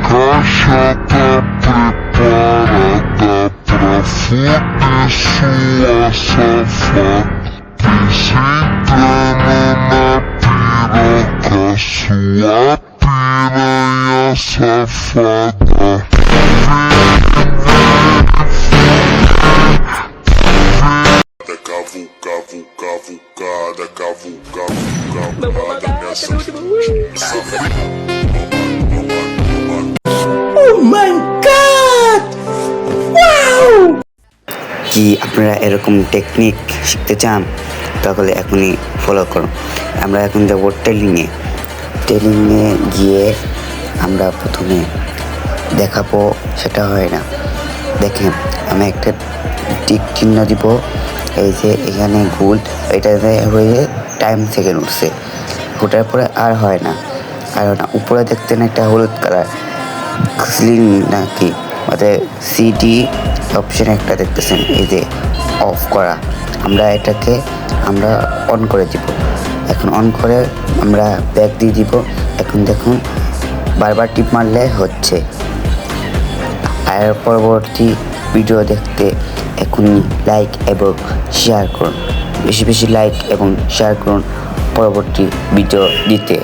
Caixa tá preparada pra fuder sua safada. Desentrando na piroca, sua piranha safada. Cavucada nessa. Oh my god! Wow! কি আপনারা এরকম technique শিখতে চান তাহলে এখনই ফলো করুন। আমরা এখন যাব টেলিংয়ে গিয়ে আমরা প্রথমে দেখাবো, সেটা হয় না। দেখেন আমি একটা টিক চিহ্ন দিব, এই যে এখানে গোল্ড, এটাতে হয়ে টাইম সেকেন্ড উঠছে, ওটার পরে আর হয় না। উপরে দেখতেন একটা হলুদ কালার স্লিং নাকি সিডি অপশন একটা দেখতেছেন, এই যে অফ করা, আমরা এটাকে অন করে দিব। এখন অন করে আমরা ব্যাক দিয়ে দিব। এখন দেখুন বারবার টিপ মারলে হচ্ছে। আর পরবর্তী ভিডিও দেখতে এখনই লাইক এবং শেয়ার করুন, বেশি বেশি লাইক এবং শেয়ার করুন পরবর্তী ভিডিও দিতে।